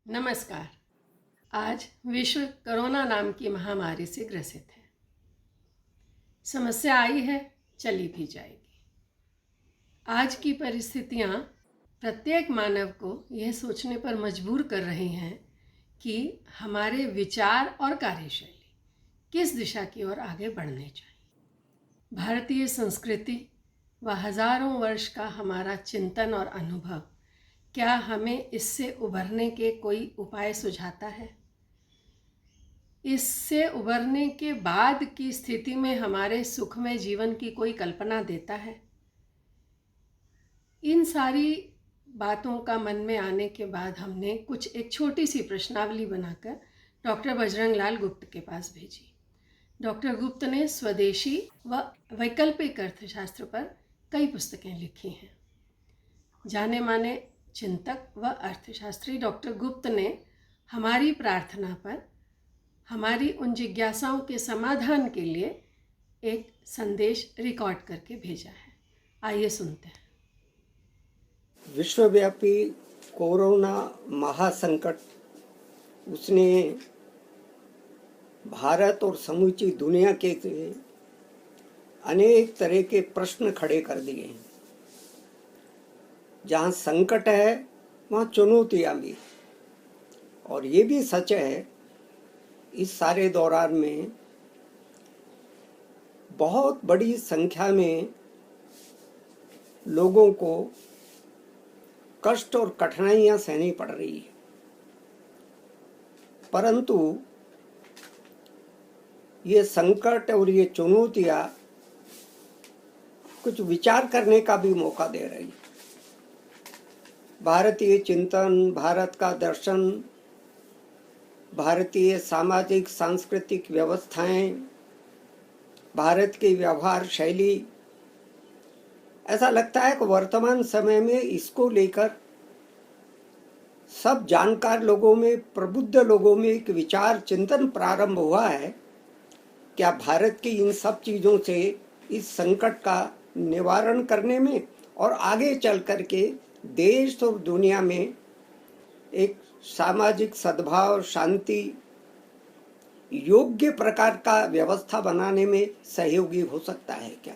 नमस्कार। आज विश्व कोरोना नाम की महामारी से ग्रसित है। समस्या आई है, चली भी जाएगी। आज की परिस्थितियां प्रत्येक मानव को यह सोचने पर मजबूर कर रही हैं कि हमारे विचार और कार्यशैली किस दिशा की ओर आगे बढ़ने चाहिए। भारतीय संस्कृति व हजारों वर्ष का हमारा चिंतन और अनुभव क्या हमें इससे उभरने के कोई उपाय सुझाता है? इससे उभरने के बाद की स्थिति में हमारे सुखमय जीवन की कोई कल्पना देता है? इन सारी बातों का मन में आने के बाद हमने एक छोटी सी प्रश्नावली बनाकर डॉक्टर बजरंग लाल गुप्त के पास भेजी। डॉक्टर गुप्त ने स्वदेशी व वैकल्पिक अर्थशास्त्र पर कई पुस्तकें लिखी हैं। जाने माने चिंतक व अर्थशास्त्री डॉक्टर गुप्त ने हमारी प्रार्थना पर हमारी उन जिज्ञासाओं के समाधान के लिए एक संदेश रिकॉर्ड करके भेजा है। आइए सुनते हैं। विश्वव्यापी कोरोना महासंकट उसने भारत और समूची दुनिया के लिए अनेक तरह के प्रश्न खड़े कर दिए हैं। जहाँ संकट है वहाँ चुनौतियाँ भी, और ये भी सच है इस सारे दौरान में बहुत बड़ी संख्या में लोगों को कष्ट और कठिनाइयाँ सहनी पड़ रही है। परंतु ये संकट और ये चुनौतियाँ कुछ विचार करने का भी मौका दे रही है। भारतीय चिंतन, भारत का दर्शन, भारतीय सामाजिक सांस्कृतिक व्यवस्थाएं, भारत की व्यवहार शैली, ऐसा लगता है कि वर्तमान समय में इसको लेकर सब जानकार लोगों में, प्रबुद्ध लोगों में एक विचार चिंतन प्रारंभ हुआ है। क्या भारत की इन सब चीज़ों से इस संकट का निवारण करने में और आगे चल करके देश और दुनिया में एक सामाजिक सद्भाव, शांति, योग्य प्रकार का व्यवस्था बनाने में सहयोगी हो सकता है क्या?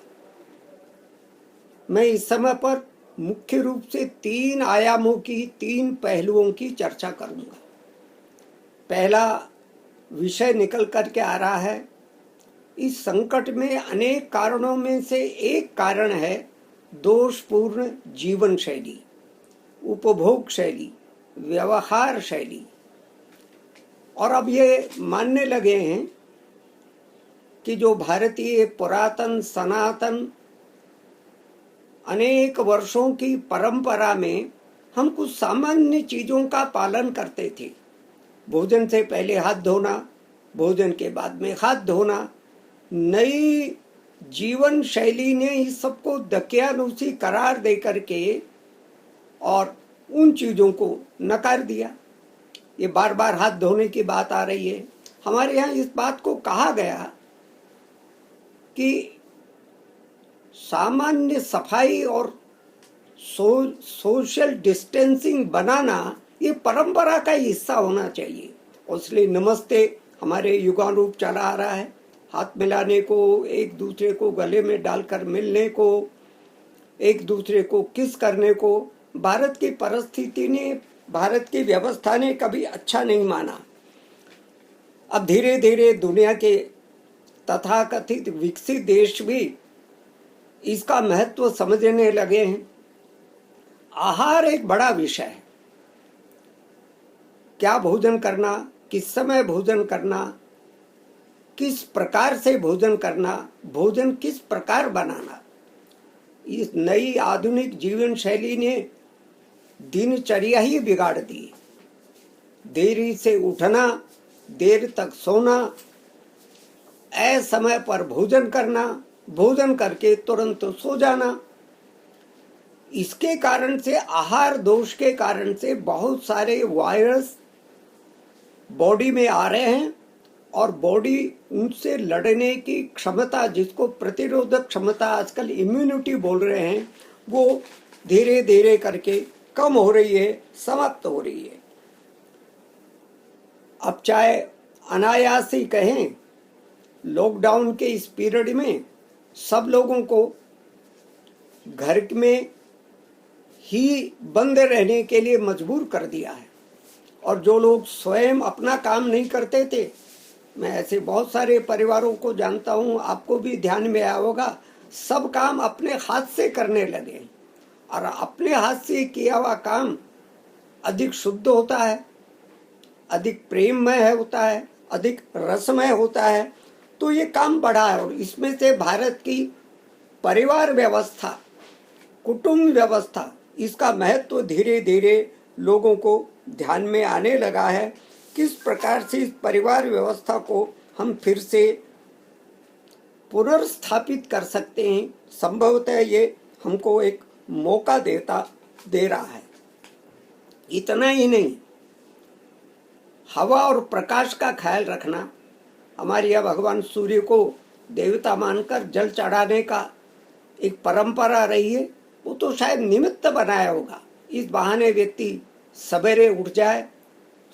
मैं इस समय पर मुख्य रूप से 3 आयामों की, 3 पहलुओं की चर्चा करूंगा। पहला विषय निकल करके आ रहा है, इस संकट में अनेक कारणों में से एक कारण है दोषपूर्ण जीवन शैली, उपभोग शैली, व्यवहार शैली। और अब ये मानने लगे हैं कि जो भारतीय पुरातन सनातन अनेक वर्षों की परंपरा में हम कुछ सामान्य चीज़ों का पालन करते थे। भोजन से पहले हाथ धोना, भोजन के बाद में हाथ धोना। नई जीवन शैली ने इस सबको दकियानूसी करार दे करके और उन चीज़ों को नकार दिया। ये बार बार हाथ धोने की बात आ रही है। हमारे यहाँ इस बात को कहा गया कि सामान्य सफाई और सोशल डिस्टेंसिंग बनाना ये परंपरा का हिस्सा होना चाहिए। इसलिए नमस्ते हमारे युगानुरूप चला आ रहा है। हाथ मिलाने को, एक दूसरे को गले में डालकर मिलने को, एक दूसरे को किस करने को भारत की परिस्थिति ने, भारत की व्यवस्था ने कभी अच्छा नहीं माना। अब धीरे धीरे दुनिया के तथाकथित विकसित देश भी इसका महत्व समझने लगे हैं। आहार एक बड़ा विषय है। क्या भोजन करना, किस समय भोजन करना, किस प्रकार से भोजन करना, भोजन किस प्रकार बनाना, इस नई आधुनिक जीवन शैली ने दिनचर्या ही बिगाड़ दी। देरी से उठना, देर तक सोना, असमय पर भोजन करना, भोजन करके तुरंत सो जाना। इसके कारण से, आहार दोष के कारण से बहुत सारे वायरस बॉडी में आ रहे हैं और बॉडी उनसे लड़ने की क्षमता, जिसको प्रतिरोधक क्षमता आजकल इम्यूनिटी बोल रहे हैं, वो धीरे धीरे करके कम हो रही है, समाप्त हो रही है। अब चाहे अनायास ही कहें, लॉकडाउन के इस पीरियड में सब लोगों को घर में ही बंद रहने के लिए मजबूर कर दिया है। और जो लोग स्वयं अपना काम नहीं करते थे, मैं ऐसे बहुत सारे परिवारों को जानता हूँ, आपको भी ध्यान में आया होगा, सब काम अपने हाथ से करने लगे। और अपने हाथ से किया हुआ काम अधिक शुद्ध होता है, अधिक प्रेममय होता है, अधिक रसमय होता है। तो ये काम बढ़ा है और इसमें से भारत की परिवार व्यवस्था, कुटुंब व्यवस्था, इसका महत्व धीरे धीरे लोगों को ध्यान में आने लगा है। किस प्रकार से इस परिवार व्यवस्था को हम फिर से पुनर्स्थापित कर सकते हैं, संभवतः ये हमको एक मौका दे रहा है। इतना ही नहीं, हवा और प्रकाश का ख्याल रखना। हमारे यहाँ भगवान सूर्य को देवता मानकर जल चढ़ाने का एक परंपरा रही है, वो तो शायद निमित्त बनाया होगा। इस बहाने व्यक्ति सवेरे उठ जाए,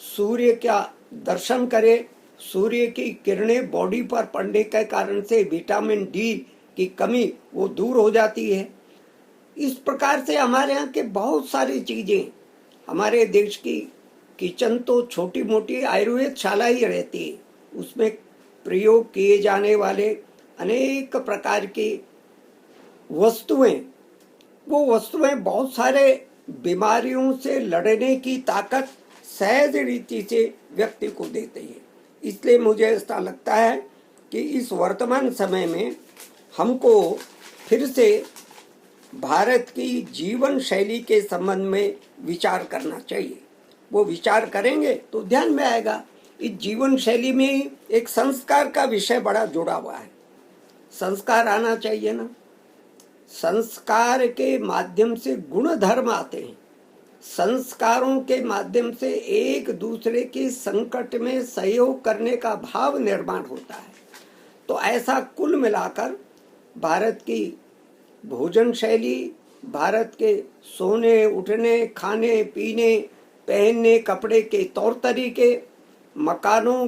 सूर्य का दर्शन करे, सूर्य की किरणें बॉडी पर पड़ने के कारण से विटामिन डी की कमी वो दूर हो जाती है। इस प्रकार से हमारे यहाँ के बहुत सारी चीज़ें, हमारे देश की किचन तो छोटी मोटी आयुर्वेद शाला ही रहती है, उसमें प्रयोग किए जाने वाले अनेक प्रकार की वस्तुएं, वो वस्तुएं बहुत सारे बीमारियों से लड़ने की ताकत सहज रीति से व्यक्ति को देते हैं। इसलिए मुझे ऐसा लगता है कि इस वर्तमान समय में हमको फिर से भारत की जीवन शैली के संबंध में विचार करना चाहिए। वो विचार करेंगे तो ध्यान में आएगा, इस जीवन शैली में एक संस्कार का विषय बड़ा जुड़ा हुआ है। संस्कार आना चाहिए ना, संस्कार के माध्यम से गुण धर्म आते हैं, संस्कारों के माध्यम से एक दूसरे के संकट में सहयोग करने का भाव निर्माण होता है। तो ऐसा कुल मिलाकर भारत की भोजन शैली, भारत के सोने उठने, खाने पीने, पहनने कपड़े के तौर तरीके, मकानों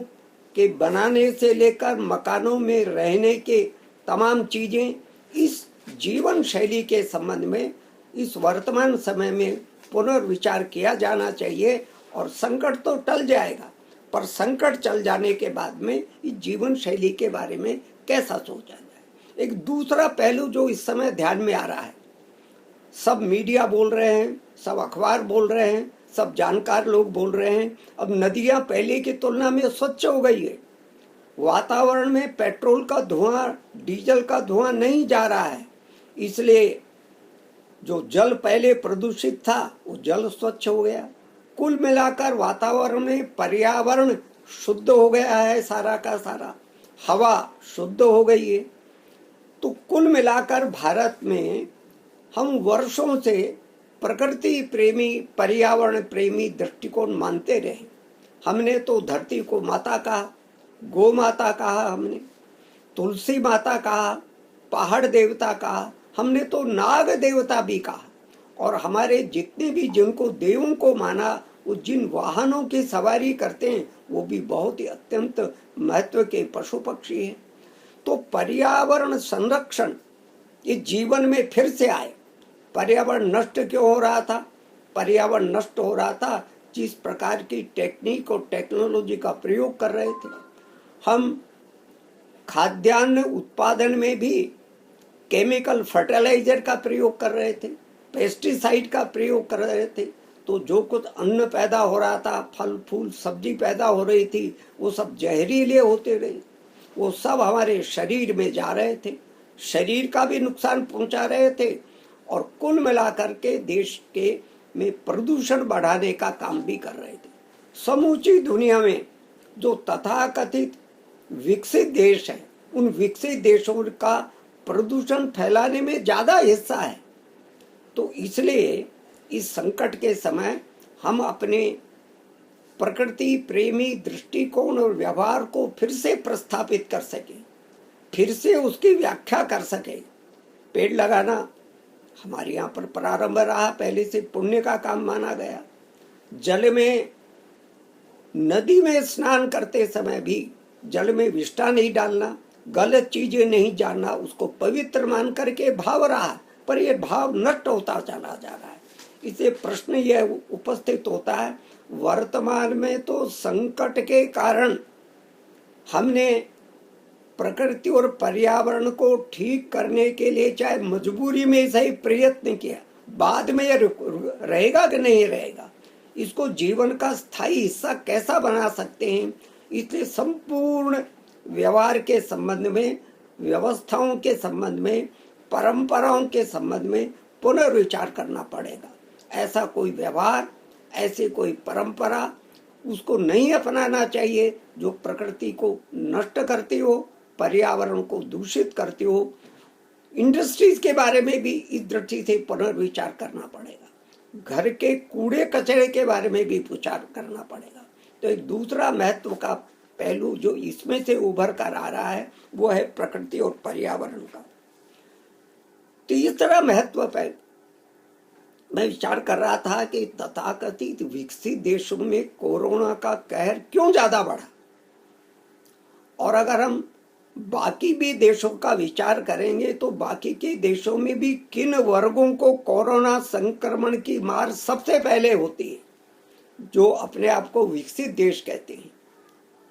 के बनाने से लेकर मकानों में रहने के तमाम चीज़ें, इस जीवन शैली के संबंध में इस वर्तमान समय में पुनर्विचार किया जाना चाहिए। और संकट तो टल जाएगा, पर संकट चल जाने के बाद में इस जीवन शैली के बारे में कैसा सोचा जाए। एक दूसरा पहलू जो इस समय ध्यान में आ रहा है, सब मीडिया बोल रहे हैं, सब अखबार बोल रहे हैं, सब जानकार लोग बोल रहे हैं, अब नदियाँ पहले की तुलना में स्वच्छ हो गई है, वातावरण में पेट्रोल का धुआं, डीजल का धुआं नहीं जा रहा है, इसलिए जो जल पहले प्रदूषित था वो जल स्वच्छ हो गया। कुल मिलाकर वातावरण में पर्यावरण शुद्ध हो गया है, सारा का सारा हवा शुद्ध हो गई है। तो कुल मिलाकर भारत में हम वर्षों से प्रकृति प्रेमी, पर्यावरण प्रेमी दृष्टिकोण मानते रहे। हमने तो धरती को माता कहा, गौ माता कहा, हमने तुलसी माता कहा, पहाड़ देवता कहा, हमने तो नाग देवता भी कहा। और हमारे जितने भी जिनको देवों को माना, वो जिन वाहनों की सवारी करते हैं वो भी बहुत ही अत्यंत महत्व के पशु पक्षी हैं। तो पर्यावरण संरक्षण ये जीवन में फिर से आए। पर्यावरण नष्ट क्यों हो रहा था? पर्यावरण नष्ट हो रहा था जिस प्रकार की टेक्निक और टेक्नोलॉजी का प्रयोग कर रहे थे। हम खाद्यान्न उत्पादन में भी केमिकल फर्टिलाइजर का प्रयोग कर रहे थे, पेस्टिसाइड का प्रयोग कर रहे थे। तो जो कुछ अन्न पैदा हो रहा था, फल फूल सब्जी पैदा हो रही थी, वो सब जहरीले होते रहे, वो सब हमारे शरीर में जा रहे थे, शरीर का भी नुकसान पहुंचा रहे थे और कुल मिलाकर के देश के में प्रदूषण बढ़ाने का काम भी कर रहे थे। समूची दुनिया में जो तथाकथित विकसित देश है, उन विकसित देशों का प्रदूषण फैलाने में ज़्यादा हिस्सा है। तो इसलिए इस संकट के समय हम अपने प्रकृति प्रेमी दृष्टिकोण और व्यवहार को फिर से प्रस्थापित कर सकें, फिर से उसकी व्याख्या कर सकें। पेड़ लगाना हमारे यहाँ पर प्रारंभ रहा, पहले से पुण्य का काम माना गया। जल में नदी में स्नान करते समय भी जल में विष्ठा नहीं डालना, गलत चीजें नहीं जानना, उसको पवित्र मान करके भाव रहा है, पर यह भाव नष्ट होता चला जा रहा है। इसे प्रश्न यह उपस्थित होता है, वर्तमान में तो संकट के कारण हमने प्रकृति और पर्यावरण को ठीक करने के लिए चाहे मजबूरी में सही प्रयत्न किया, बाद में यह रहेगा कि नहीं रहेगा, इसको जीवन का स्थायी हिस्सा कैसा बना सकते हैं। इसलिए संपूर्ण व्यवहार के संबंध में, व्यवस्थाओं के संबंध में, परंपराओं के संबंध में पुनर्विचार करना पड़ेगा। ऐसा कोई व्यवहार, ऐसी कोई परंपरा उसको नहीं अपनाना चाहिए जो प्रकृति को नष्ट करती हो, पर्यावरण को दूषित करती हो। इंडस्ट्रीज के बारे में भी इस दृष्टि से पुनर्विचार करना पड़ेगा। घर के कूड़े कचरे के बारे में भी विचार करना पड़ेगा। तो एक दूसरा महत्व का पहलू जो इसमें से उभर कर आ रहा है वो है प्रकृति और पर्यावरण का। तीसरा महत्व पहलू मैं विचार कर रहा था कि तथाकथित विकसित देशों में कोरोना का कहर क्यों ज्यादा बढ़ा, और अगर हम बाकी भी देशों का विचार करेंगे तो बाकी के देशों में भी किन वर्गों को कोरोना संक्रमण की मार सबसे पहले होती है, जो अपने आप को विकसित देश कहते हैं,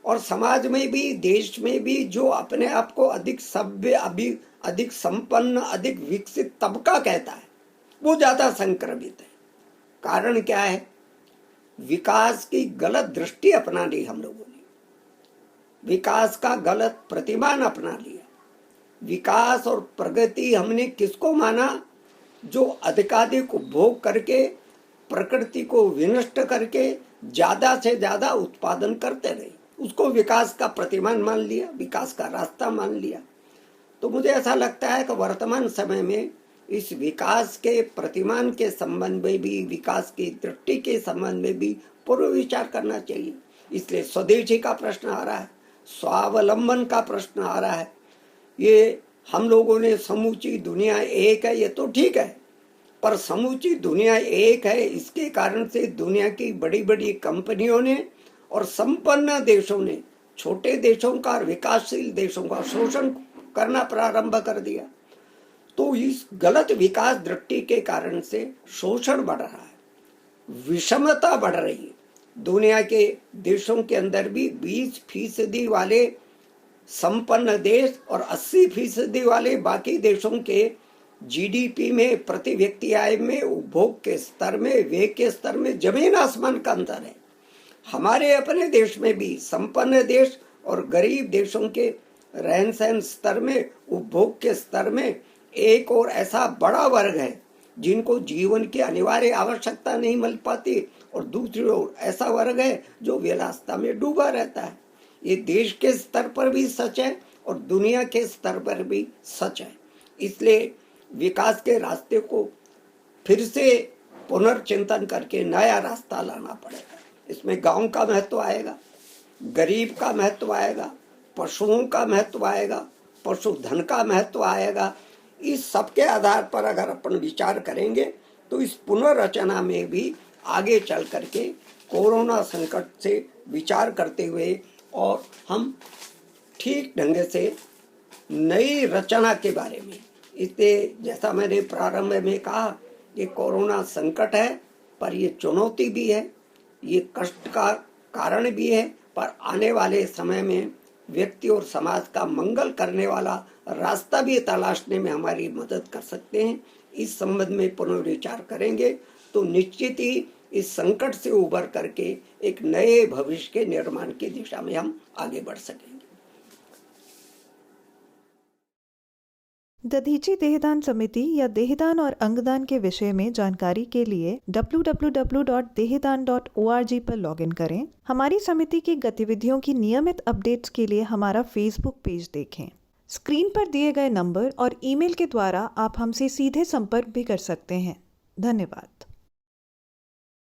और समाज में भी, देश में भी जो अपने आप को अधिक सभ्य, अधिक संपन्न, अधिक विकसित तबका कहता है, वो ज्यादा संक्रमित है। कारण क्या है? विकास की गलत दृष्टि अपना ली हम लोगों ने, विकास का गलत प्रतिमान अपना लिया। विकास और प्रगति हमने किसको माना? जो अधिकाधिक उपभोग करके, प्रकृति को विनष्ट करके ज्यादा से ज्यादा उत्पादन करते रहे, उसको विकास का प्रतिमान मान लिया, विकास का रास्ता मान लिया। तो मुझे ऐसा लगता है कि वर्तमान समय में इस विकास के प्रतिमान के संबंध में भी, विकास की दृष्टि के संबंध में भी पूर्व विचार करना चाहिए। इसलिए स्वदेशी का प्रश्न आ रहा है, स्वावलंबन का प्रश्न आ रहा है। ये हम लोगों ने समूची दुनिया एक है, ये तो ठीक है, पर समूची दुनिया एक है इसके कारण से दुनिया की बड़ी बड़ी कंपनियों ने और संपन्न देशों ने छोटे देशों का और विकासशील देशों का शोषण करना प्रारंभ कर दिया। तो इस गलत विकास दृष्टि के कारण से शोषण बढ़ रहा है, विषमता बढ़ रही है। दुनिया के देशों के अंदर भी 20% वाले संपन्न देश और 80% वाले बाकी देशों के जीडीपी में, प्रति व्यक्ति आय में, उपभोग के स्तर में, व्यय के स्तर में जमीन आसमान का अंतर है। हमारे अपने देश में भी संपन्न देश और गरीब देशों के रहन सहन स्तर में, उपभोग के स्तर में एक और ऐसा बड़ा वर्ग है जिनको जीवन की अनिवार्य आवश्यकता नहीं मिल पाती, और दूसरी ओर ऐसा वर्ग है जो विलासिता में डूबा रहता है। ये देश के स्तर पर भी सच है और दुनिया के स्तर पर भी सच है। इसलिए विकास के रास्ते को फिर से पुनर्चिंतन करके नया रास्ता लाना पड़ेगा। इसमें गांव का महत्व आएगा, गरीब का महत्व आएगा, पशुओं का महत्व आएगा, पशुधन का महत्व आएगा। इस सब के आधार पर अगर अपन विचार करेंगे तो इस पुनर्रचना में भी आगे चल करके कोरोना संकट से विचार करते हुए और हम ठीक ढंग से नई रचना के बारे में, इसलिए जैसा मैंने प्रारंभ में कहा, ये कोरोना संकट है पर ये चुनौती भी है, ये कष्ट का कारण भी है, पर आने वाले समय में व्यक्ति और समाज का मंगल करने वाला रास्ता भी तलाशने में हमारी मदद कर सकते हैं। इस संबंध में पुनर्विचार करेंगे तो निश्चित ही इस संकट से उबर करके एक नए भविष्य के निर्माण की दिशा में हम आगे बढ़ सकेंगे। दधीची देहदान समिति या देहदान और अंगदान के विषय में जानकारी के लिए www.dehedan.org पर लॉगिन करें। हमारी समिति की गतिविधियों की नियमित अपडेट्स के लिए हमारा फेसबुक पेज देखें। स्क्रीन पर दिए गए नंबर और ईमेल के द्वारा आप हमसे सीधे संपर्क भी कर सकते हैं। धन्यवाद।